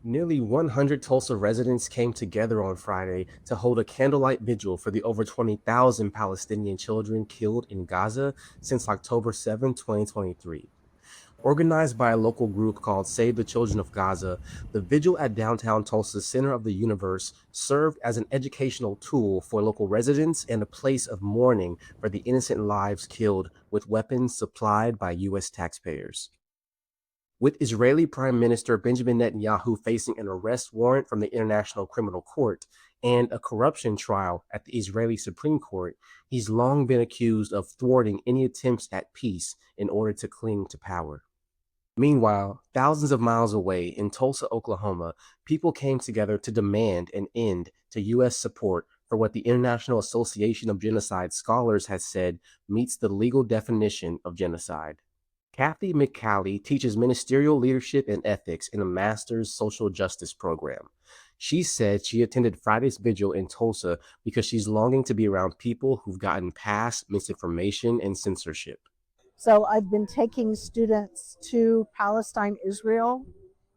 Nearly 100 Tulsa residents came together on Friday to hold a candlelight vigil for the over 20,000 Palestinian children killed in Gaza since October 7, 2023. Organized by a local group called Save the Children of Gaza, the vigil at downtown Tulsa's Center of the Universe served as an educational tool for local residents and a place of mourning for the innocent lives killed with weapons supplied by U.S. taxpayers. With Israeli Prime Minister Benjamin Netanyahu facing an arrest warrant from the International Criminal Court and a corruption trial at the Israeli Supreme Court, he's long been accused of thwarting any attempts at peace in order to cling to power. Meanwhile, thousands of miles away in Tulsa, Oklahoma, people came together to demand an end to U.S. support for what the International Association of Genocide Scholars has said meets the legal definition of genocide. Kathy McCallie teaches ministerial leadership and ethics in a master's social justice program. She said she attended Friday's vigil in Tulsa because she's longing to be around people who've gotten past misinformation and censorship. So I've been taking students to Palestine, Israel,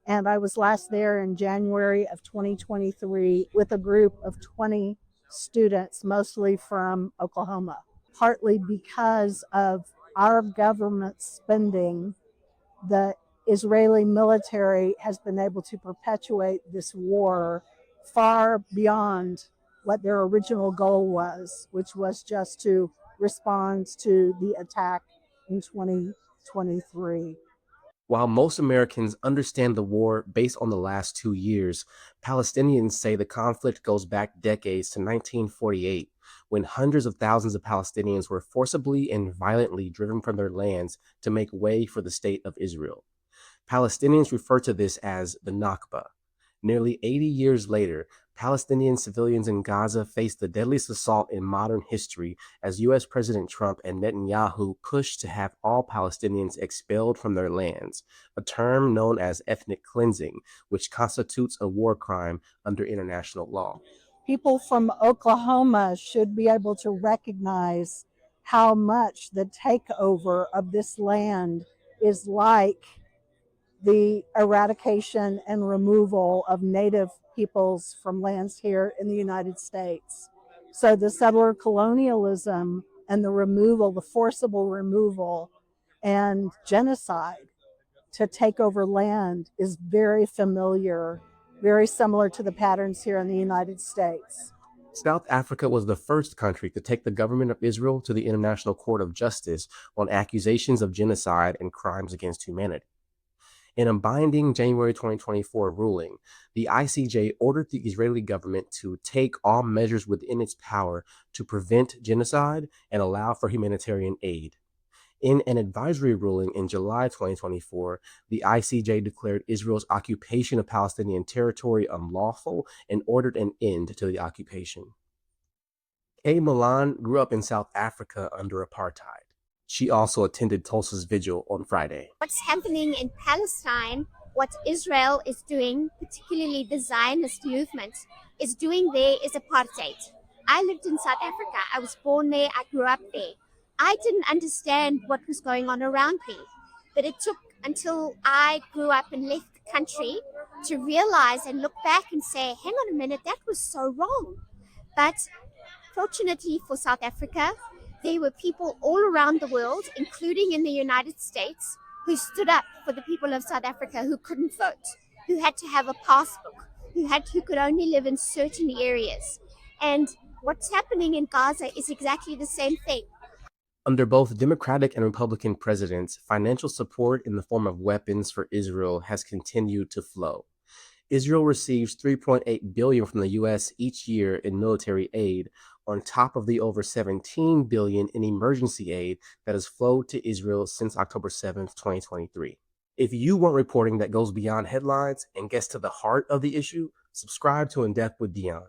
and I was last there in January of 2023 with a group of 20 students, mostly from Oklahoma, partly because of our government spending. The Israeli military has been able to perpetuate this war far beyond what their original goal was, which was just to respond to the attack in 2023. While most Americans understand the war based on the last 2 years, Palestinians say the conflict goes back decades to 1948, when hundreds of thousands of Palestinians were forcibly and violently driven from their lands to make way for the state of Israel. Palestinians refer to this as the Nakba. Nearly 80 years later, Palestinian civilians in Gaza face the deadliest assault in modern history as U.S. President Trump and Netanyahu push to have all Palestinians expelled from their lands, a term known as ethnic cleansing, which constitutes a war crime under international law. People from Oklahoma should be able to recognize how much the takeover of this land is like the eradication and removal of native peoples from lands here in the United States. So the settler colonialism and the removal, the forcible removal and genocide to take over land is very familiar, very similar to the patterns here in the United States. South Africa was the first country to take the government of Israel to the International Court of Justice on accusations of genocide and crimes against humanity. In a binding January 2024 ruling, the ICJ ordered the Israeli government to take all measures within its power to prevent genocide and allow for humanitarian aid. In an advisory ruling in July 2024, the ICJ declared Israel's occupation of Palestinian territory unlawful and ordered an end to the occupation. Kay Milan grew up in South Africa under apartheid. She also attended Tulsa's vigil on Friday. What's happening in Palestine, what Israel is doing, particularly the Zionist movement, is doing there is apartheid. I lived in South Africa. I was born there. I grew up there. I didn't understand what was going on around me. But it took until I grew up and left the country to realize and look back and say, hang on a minute, that was so wrong. But fortunately for South Africa, there were people all around the world, including in the United States, who stood up for the people of South Africa who couldn't vote, who had to have a passbook, who could only live in certain areas. And what's happening in Gaza is exactly the same thing. Under both Democratic and Republican presidents, financial support in the form of weapons for Israel has continued to flow. Israel receives $3.8 billion from the U.S. each year in military aid, on top of the over $17 billion in emergency aid that has flowed to Israel since October 7th, 2023. If you want reporting that goes beyond headlines and gets to the heart of the issue, subscribe to In Depth with Dion.